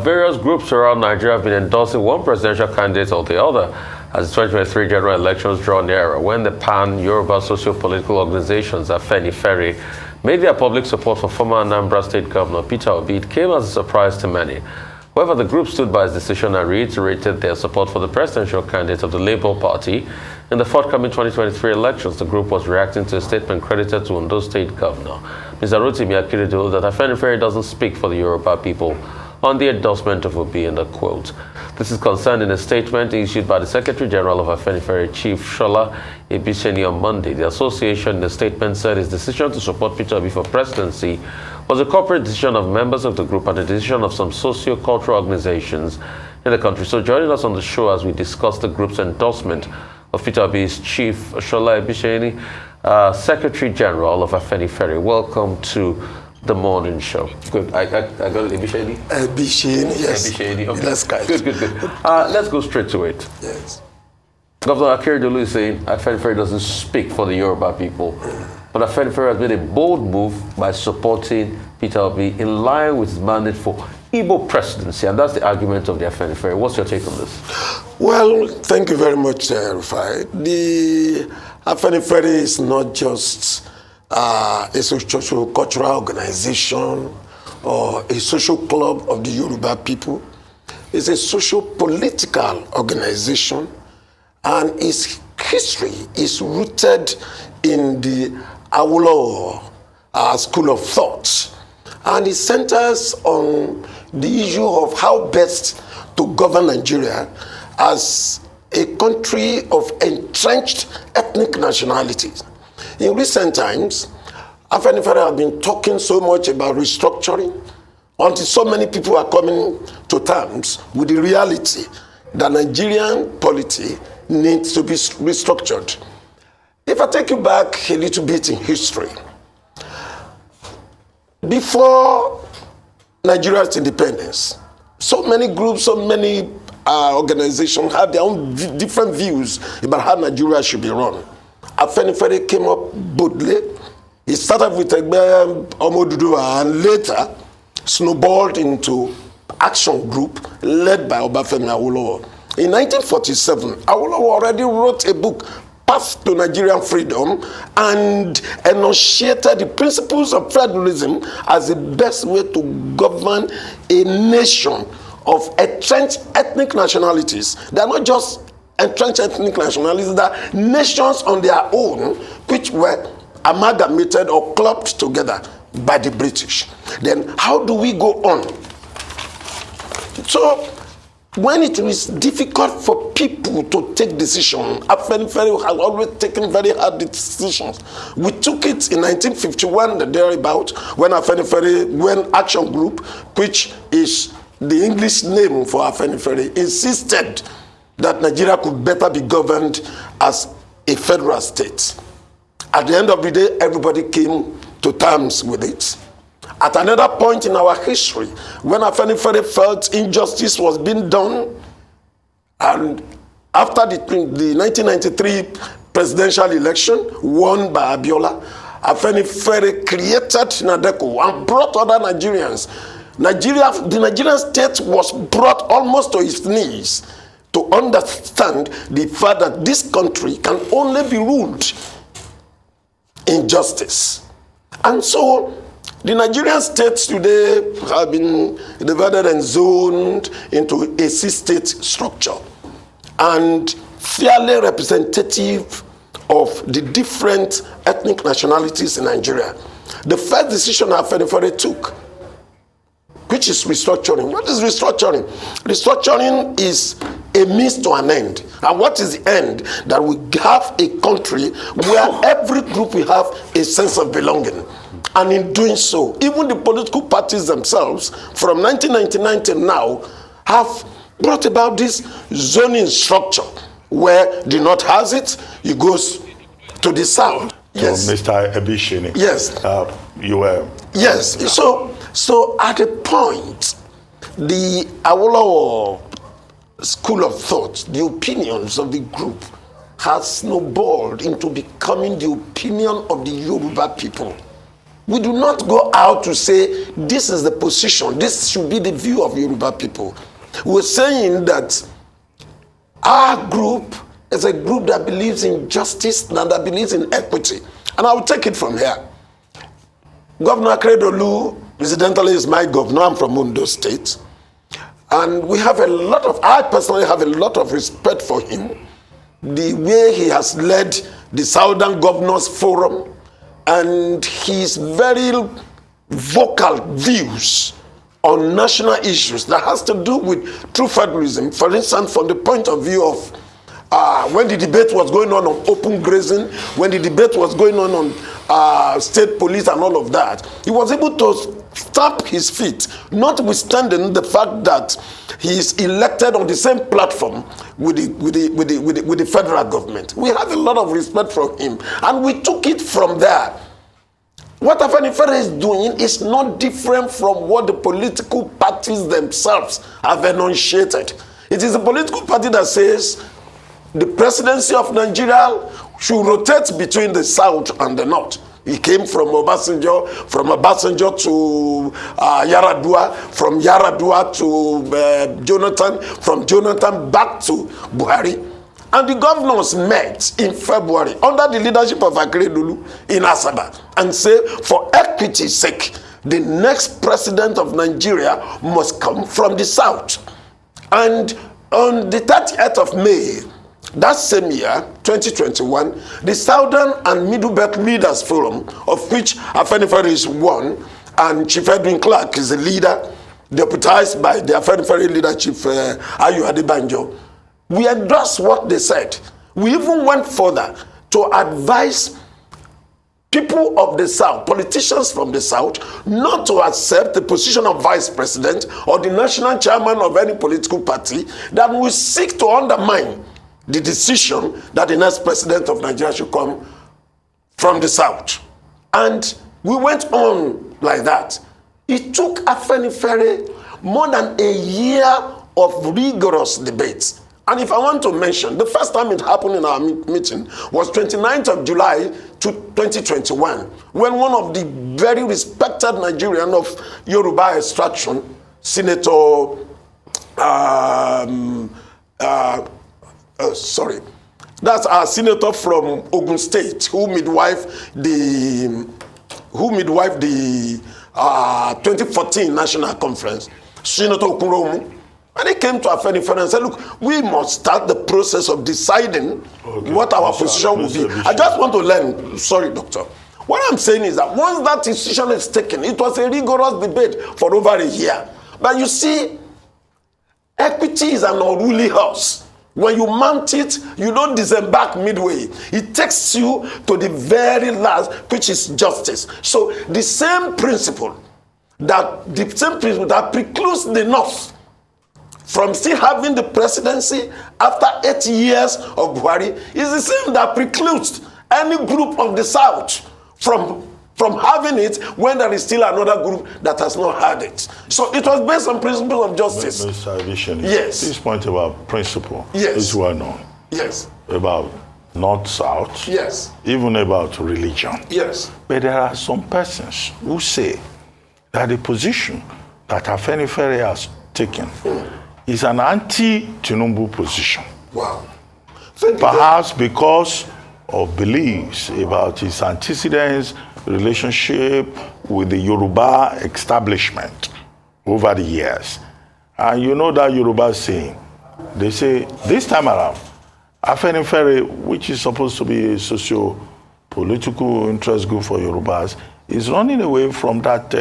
Various groups around Nigeria have been endorsing one presidential candidate or the other as the 2023 general elections draw nearer, when the pan-Yoruba socio-political organizations, Afenifere, made their public support for former Anambra State Governor Peter Obi. It came as a surprise to many. However, the group stood by its decision and reiterated their support for the presidential candidate of the Labour Party in the forthcoming 2023 elections. The group was reacting to a statement credited to Ondo State Governor Mr. Rotimi Akeredolu that Afenifere doesn't speak for the Yoruba people on the endorsement of Obi in the quote. This is concerned in a statement issued by the Secretary General of Afenifere, Chief Sola Ebiseni, on Monday. The association in the statement said its decision to support Peter Obi for presidency was a corporate decision of members of the group and a decision of some socio-cultural organizations in the country. So joining us on the show as we discuss the group's endorsement of Peter Obi is Chief Sola Ebiseni, Secretary General of Afenifere. Welcome to the morning show. Good. I got it, Ebiseni? Ebiseni, yes. Ebiseni, okay. That's right. Good. Let's go straight to it. Yes. Governor Akeredolu is saying Afenifere doesn't speak for the Yoruba people. But Afenifere has made a bold move by supporting Peter Obi in line with his mandate for Igbo presidency. And that's the argument of the Afenifere. What's your take on this? Well, thank you very much, Rufai. The Afenifere is not just a social cultural organization or a social club of the Yoruba people. It's a social political organization, and its history is rooted in the Awolowo school of thought, and it centers on the issue of how best to govern Nigeria as a country of entrenched ethnic nationalities. In recent times, Afenifere have been talking so much about restructuring until so many people are coming to terms with the reality that Nigerian polity needs to be restructured. If I take you back a little bit in history, before Nigeria's independence, so many groups, so many organizations have their own different views about how Nigeria should be run. Afenifere came up boldly. He started with Egbe Omoduduwa and later snowballed into Action Group led by Obafemi Awolowo. In 1947, Awolowo already wrote a book, Path to Nigerian Freedom, and enunciated the principles of federalism as the best way to govern a nation of entrenched ethnic nationalities. They are not just entrenched ethnic nationalities, they are nations on their own which were amalgamated or clubbed together by the British. Then how do we go on? So when it is difficult for people to take decisions, Afenifere has always taken very hard decisions. We took it in 1951, thereabout, when Action Group, which is the English name for Afenifere, insisted that Nigeria could better be governed as a federal state. At the end of the day, everybody came to terms with it. At another point in our history, when Afenifere felt injustice was being done, and after the 1993 presidential election won by Abiola, Afenifere created NADECO and brought other Nigerians. The Nigerian state was brought almost to its knees to understand the fact that this country can only be ruled in justice. And so the Nigerian states today have been divided and zoned into a six-state structure and fairly representative of the different ethnic nationalities in Nigeria. The first decision Afenifere took, which is restructuring. What is restructuring? Restructuring is a means to an end. And what is the end? That we have a country where every group will have a sense of belonging. And in doing so, even the political parties themselves, from 1999 till now, have brought about this zoning structure where the North has it, it goes to the South. Yes. So, Mr. Ebiseni. Yes. You were. Yes. So at a point, the Awolowo school of thought, the opinions of the group, has snowballed into becoming the opinion of the Yoruba people. We do not go out to say, this is the position, this should be the view of Yoruba people. We're saying that our group is a group that believes in justice and that believes in equity. And I will take it from here. Governor Akredolu, incidentally, is my governor. I'm from Ondo State. And we have I personally have a lot of respect for him. The way he has led the Southern Governors Forum and his very vocal views on national issues that has to do with true federalism. For instance, from the point of view of when the debate was going on open grazing, when the debate was going on state police and all of that, he was able to stamp his feet, notwithstanding the fact that he is elected on the same platform with the federal government. We have a lot of respect for him, and we took it from there. What Afenifere is doing is not different from what the political parties themselves have enunciated. It is a political party that says the presidency of Nigeria should rotate between the south and the north. He came from Obasanjo to Yaradua, from Yaradua to Jonathan, from Jonathan back to Buhari. And the governors met in February under the leadership of Akredolu in Asaba and say, for equity's sake, the next president of Nigeria must come from the south. And on the 30th of May, that same year, 2021, the Southern and Middle Belt Leaders Forum, of which Afenifere is one, and Chief Edwin Clark is the leader, deputized by the Afenifere leader, Chief Ayu Adebanjo, we endorsed what they said. We even went further to advise people of the South, politicians from the South, not to accept the position of vice president or the national chairman of any political party that will seek to undermine the decision that the next president of Nigeria should come from the South. And we went on like that. It took Afenifere more than a year of rigorous debates. And if I want to mention, the first time it happened in our meeting was 29th of July 2021, when one of the very respected Nigerian of Yoruba extraction, Senator, that's our senator from Ogun State, who midwife the 2014 National Conference, Senator Okuromu. And he came to Afenifere and said, look, we must start the process of deciding what our position will be. I just want to learn. Sorry, doctor. What I'm saying is that once that decision is taken, it was a rigorous debate for over a year. But you see, equity is an unruly horse. When you mount it, you don't disembark midway. It takes you to the very last, which is justice. So the same principle that precludes the North from still having the presidency after 8 years of Buhari is the same that precludes any group of the South from having it when there is still another group that has not had it. So it was based on principles of justice. Mr. Ebiseni, yes. This point about principle is well known. Yes. About North-South. Yes. Even about religion. Yes. But there are some persons who say that the position that Afenifere has taken is an anti-Tinubu position. Wow. Perhaps because of beliefs about his antecedents, relationship with the Yoruba establishment over the years. And you know that Yoruba saying, they say, this time around, Afenifere, which is supposed to be a socio-political interest group for Yorubas, is running away from that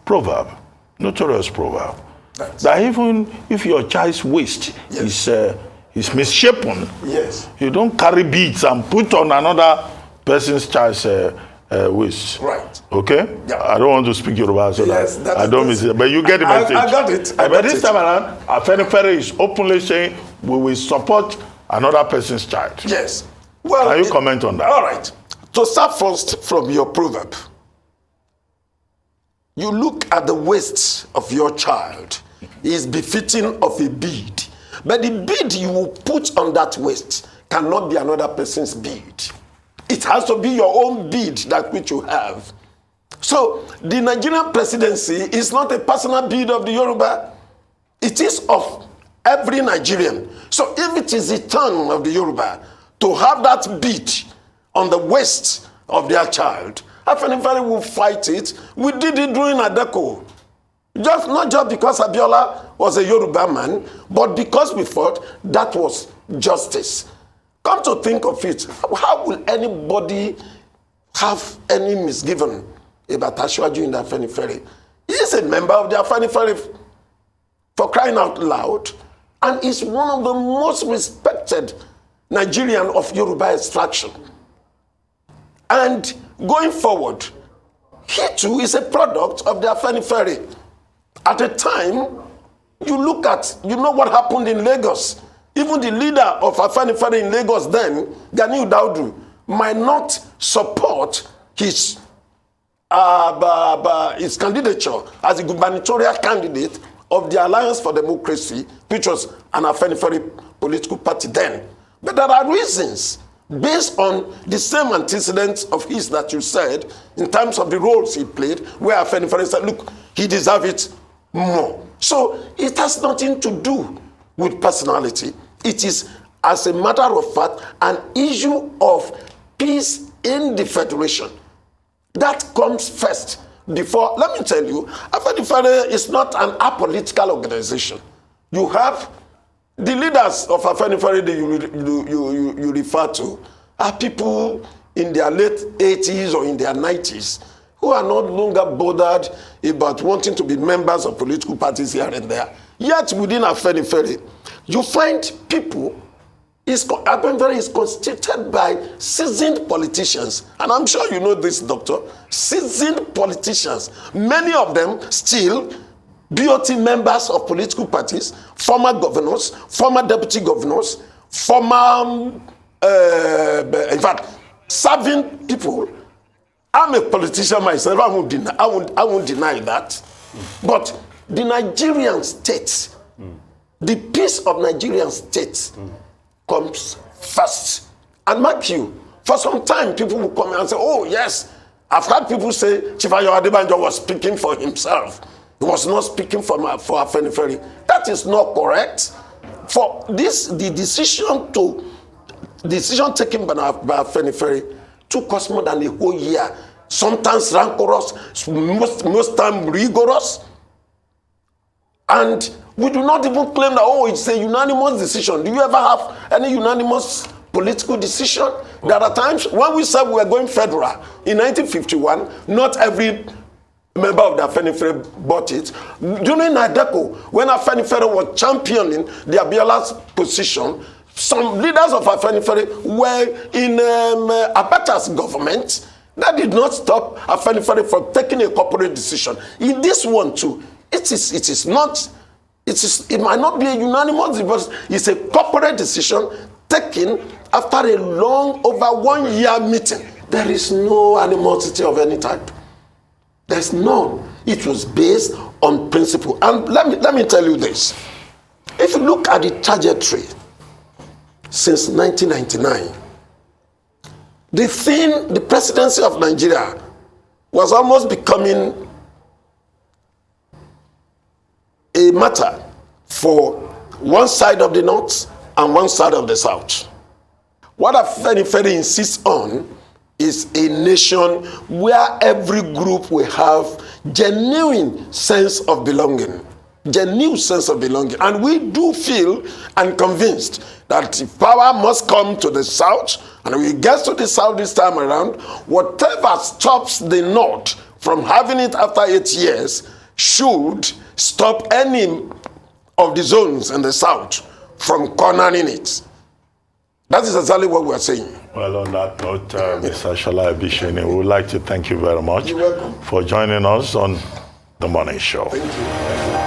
proverb, notorious proverb. That even if your child's waist is misshapen, you don't carry beads and put on another person's child's waist. Right. Okay? Yeah. I don't want to speak Yoruba, so that I don't miss it. But you get the message. I got it. But this time around, Afenifere is openly saying we will support another person's child. Yes. Well, can you comment on that? All right. To start first from your proverb, you look at the waist of your child is befitting of a bead. But the bead you will put on that waist cannot be another person's bead. It has to be your own bead, that which you have. So the Nigerian presidency is not a personal bid of the Yoruba. It is of every Nigerian. So if it is the turn of the Yoruba to have that bid on the waist of their child, Afenifere will fight it. We did it during Adeko. Not just because Abiola was a Yoruba man, but because we thought that was justice. Come to think of it, how will anybody have any misgiving about Asiwaju in the Afenifere? He is a member of the Afenifere, for crying out loud, and is one of the most respected Nigerian of Yoruba extraction. And going forward, he too is a product of the Afenifere. At a time, you look at, you know what happened in Lagos. Even the leader of Afenifere in Lagos then, Ganiu Daudu, might not support his candidature as a gubernatorial candidate of the Alliance for Democracy, which was an Afenifere political party then. But there are reasons based on the same antecedents of his that you said, in terms of the roles he played, where Afenifere said, look, he deserves it more. So it has nothing to do with personality. It is, as a matter of fact, an issue of peace in the federation. That comes first. Before, let me tell you, Afenifere is not an apolitical organization. You have the leaders of Afenifere that you refer to are people in their late 80s or in their 90s who are no longer bothered about wanting to be members of political parties here and there. Yet within Afenifere, you find people, Afenifere is constituted by seasoned politicians. And I'm sure you know this, Doctor. Seasoned politicians. Many of them still BOT members of political parties, former governors, former deputy governors, former, in fact, serving people. I'm a politician myself. I won't deny that. But the Nigerian state, the peace of Nigerian state comes first. And mark you, for some time, people will come and say, oh, yes, I've heard people say Chief Ayo Adebanjo was speaking for himself. He was not speaking for Afenifere. That is not correct. For this, the decision taken by Afenifere took us more than a whole year. Sometimes rancorous, most time rigorous. And we do not even claim that, oh, it's a unanimous decision. Do you ever have any unanimous political decision? There are times when we said we were going federal in 1951, not every member of the Afenifere bought it. During Adeko, when Afenifere was championing the Abiola's position, some leaders of Afenifere were in Abacha's government. That did not stop Afenifere from taking a corporate decision. In this one too, it might not be a unanimous, but it's a corporate decision taken after a long, over 1 year meeting. There is no animosity of any type. There's none. It was based on principle. And let me tell you this. If you look at the trajectory since 1999, the presidency of Nigeria was almost becoming a matter for one side of the north and one side of the south. What Afenifere insists on is a nation where every group will have genuine sense of belonging. Genuine sense of belonging. And we do feel and convinced that if power must come to the south, and we get to the south this time around, whatever stops the north from having it after 8 years should stop any of the zones in the south from cornering it. That is exactly what we are saying. Well, on that note, Mr. Sola Ebiseni, we would like to thank you very much You're welcome. for joining us on The Morning Show. Thank you.